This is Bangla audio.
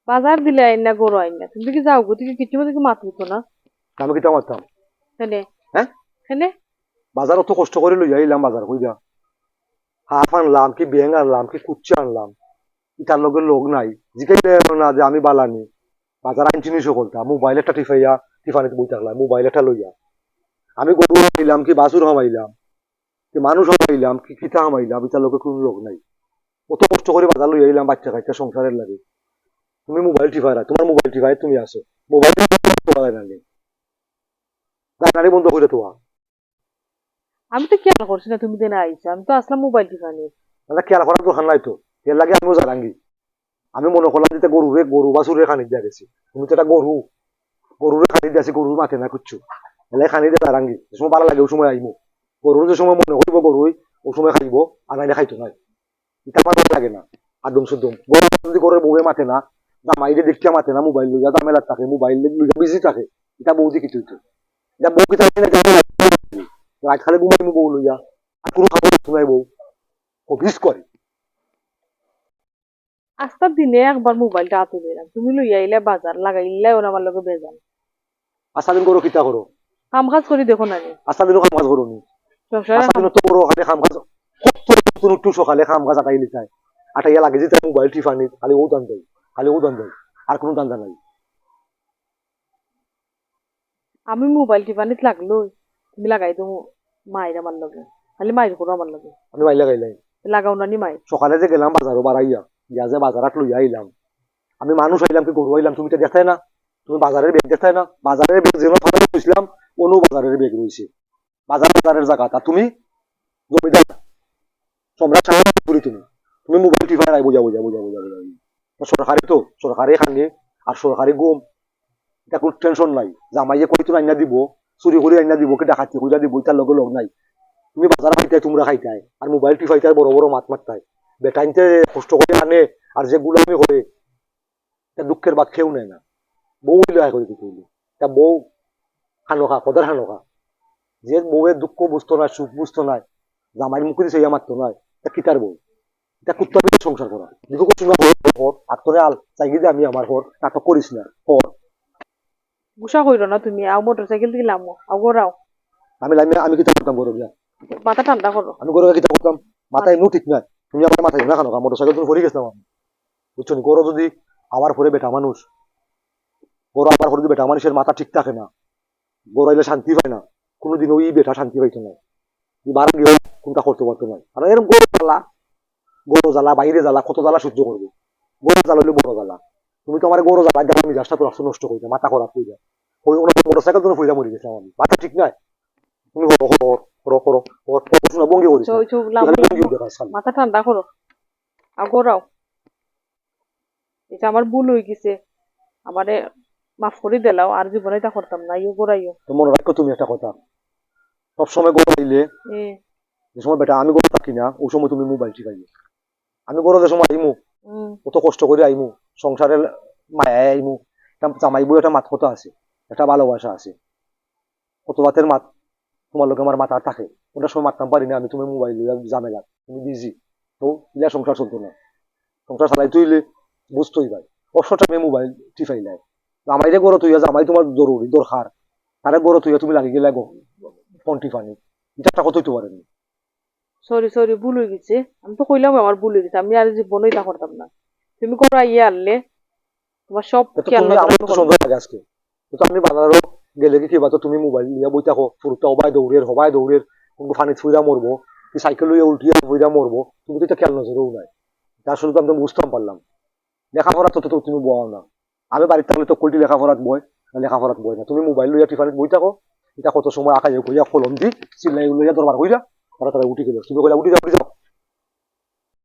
বাজার দিলে আইন না গরু আইন না তুমি কি যাও গো তুমি কিছু মতো মাত হতো না আমি কিতা মারতাম হেনে হ্যাঁ হেনে বাজার অত কষ্ট করে লই আইলাম বাজার কইরা হাফ আনলাম কি বেং আনলাম কি কুচ্চি আনলাম ইটার লগে লোক নাই জিকাইলে না যে আমি বালানি বাজার আনছি নি সকলটা মোবাইল একটা টিফাইয়া টিফানিতে বই থাকলাম মোবাইল একটা লইয়া আমি গরু হামাইলাম কি বাছুর হামাইলাম কি মানুষ হামাইলাম কি কিতা হামাইলাম ইটার লগে কোনো লোক নাই অত কষ্ট করে বাজার লই আইলাম বাচ্চা কাচ্চা সংসারের লাগে তুমি মোবাইল টিফাইরা তোমার মোবাইল টিফাই তুমি আসো মোবাইল গাড়ি বন্ধ করে তোমার আমি তো খেয়াল করছি না তুমি দিনে আইছো আমি তো আসলাম মোবাইল টিপানি মানে খেয়াল করার দরকার নাই তো এর লাগে আমিও জানাঙ্গি আমি মনে করলাম যে গরু বাছুরে খানি দিয়া গেছি তুমি তো এটা গরুরে খানি দিয়েছি গরুর মাঠে না কুচ্ছু এলে খানি দিয়ে জানাঙ্গি যে সময় ভালো লাগে ওই সময় আইমু গরুর যে সময় মনে করবো গরুই ওই সময় খাইব আর নাইলে খাইতো নাই এটা আমার ভালো লাগে না একদম শুদ্ধম গরু যদি গরুর বউয়ে মাঠে না জামাইরে দেখতে মাঠে না মোবাইল লইয়া জামেলার থাকে মোবাইল লইয়া বিজি থাকে এটা বৌদি কিছু হইতো এটা বউ কিতা রাত খালে ঘুমাইমু বউ লইয়া আর কোনো খাবার নাই বউ অফিস করে আস্তার দিনে একবার মোবাইলটা হাতে দিলাম তুমি লই আইলে বাজার লাগাইলে ওরা আমার লগে বেজান আশা দিন করো কিতা করো কাম কাজ করি দেখো না রে আশা দিনও কাম কাজ করো নি সংসারে আশা দিনও তো করো খালি কাম কাজ কত একটু সকালে কাম কাজ আটাই লিখায় আটাইয়া লাগে যে মোবাইল টিফানি খালি ও দান দেয় খালি ও দান দেয় আর কোনো দান্দা নাই আমি মোবাইল টিপানিত লাগলো তুমি লাগাই তো মায়ের আমার লগে খালি মায়ের করো আমার লগে আমি মাইলা গাইলাই লাগাও না নি মায়ের সকালে যে গেলাম বাজারও বাড়াইয়া গিয়া যে বাজারাত লইয়া আইলাম আমি মানুষ আইলাম কি গরু আইলাম তুমি তো দেখাই না তুমি বাজারের বেগ দেখাই না বাজারের বেগ যেন ফাটা বুঝলাম কোনো বাজারের বেগ রয়েছে বাজারের জায়গা তা তুমি জমিদার সম্রাট সাহেব তুমি তুমি মোবাইল টিফাই নাই বোঝা বোঝা বোঝা বোঝা বোঝা সরকারি তো সরকারি খানি আর সরকারি গম এটা কোনো টেনশন নাই জামাইয়ে কইতো আইনা দিব চুরি করে আইনা দিব কি ডাকাতি কইরা দিব এটার লগে লগ নাই তুমি বাজার খাইতাই তোমরা খাইতাই আর মোবাইল টিফাইতাই বড় বড় মাত মারতাই বেটাইনতে কষ্ট করে আনে আর যে গুলামি করে এটা দুঃখের বাদ খেয়েও নেয় না বউ লয় করে দিতে হইলে তা বউ হানোখা কদার হানোখা যে বউয়ের দুঃখ বুঝতো না সুখ বুঝতো না জামাইয়ের মুখে দিছে ইয়া মারতো নয় তা কিতার বউ এটা কুত্তা পেয়ে সংসার করা দেখো করছো না হর আত্মরে আল চাই যে আমি আমার হর নাটক করিস না হর গুসা কইরো না তুমি আও মোটর সাইকেল থেকে লামো আও গোরাও আমি আমি কিতা করতাম গরু বিয়া মাথা ঠান্ডা করো আমি গরু কিতা করতাম মাথায় নু ঠিক নাই তুমি আমার মাথায় না কেন মোটর সাইকেল তুমি পড়ে গেছিলাম আমি বুঝছো নি গরু যদি আমার পরে বেটা মানুষ গরু আমার পরে যদি বেটা মানুষের মাথা ঠিক থাকে না গরু আইলে শান্তি পায় না কোনোদিন ওই বেটা শান্তি পাইতো না বারা গিয়ে কোনটা করতে পারতো না আর এরকম গরু জ্বালা বাইরে জ্বালা কত জ্বালা সহ্য করবে গরু জ্বালা হইলে বড় জ্বালা তুমি তো আমার গরু জ্বালা দেখো মিজাজটা তো রাস্তা নষ্ট করে মাথা খারাপ হয়ে যায় ওই ওনার মোটর সাইকেল তুমি ফুইলা মরে গেছিলাম আমি মাথা ঠিক নাই তুমি হরো হরো হরো হরো হরো বঙ্গে করিস মাথা ঠান্ডা করো আও গোরাও এটা আমার ভুল হয়ে গেছে আমারে মাফ করে দিলাও আর জীবনে এটা করতাম না ইও গোরাইও তো মনে রাখো তুমি একটা কথা সবসময় গরু আইলে যে সময় বেটা আমি গরু থাকি না ওই সময় তুমি মোবাইল টিপাইবে আমি গরু যে সময় আইমু কত কষ্ট করে আইমু সংসারের মায়ায় আইমু জামাই বই একটা মাত কথা আছে একটা ভালোবাসা আছে কত রাতের মাত তোমার লোক আমার মাথা থাকে ওটার সময় মারতাম পারি না আমি তুমি মোবাইল ঝামেলা তুমি বিজি তো ইলা সংসার চলতো না সংসার চালাই তুইলে বুঝতোই ভাই অবশ্য টাইমে মোবাইল টিপাই নাই আমাইরে গরু তুইয়া জামাই তোমার জরুরি দরকার তারে গরু তুইয়া তুমি লাগি গেলে ফোন টিফানি এটা একটা কথাই তো পারেনি সরি সরি ভুল হয়ে গেছে আমি তো কইলাম আমার ভুল হয়ে গেছে আমি আর জীবনে এটা করতাম না তুমি কোরা ইয়ে আনলে তোমার সব খেয়াল আমার তো সুন্দর লাগে আজকে তো আমি বাজারও গেলে কি কিবা তো তুমি মোবাইল নিয়ে বই থাকো ফুরুটা হবাই দৌড়ের কোনো ফানি ছুঁড়া মরবো কি সাইকেল লইয়া উল্টিয়া ফুইরা মরবো তুমি তো এটা খেয়াল নজরেও নাই তার শুধু তো আমি বুঝতাম পারলাম লেখাপড়া তো তুমি বও না আমি বাড়িতে থাকলে তো কোলটি লেখাপড়াত বই না তুমি মোবাইল লইয়া টিফানিত বই থাকো এটা কত সময় আঁকা কইয়া কলম দি চিল্লাই লইয়া দরবার কইরা তারা উঠি গেল তুমি কইলা উঠি যাও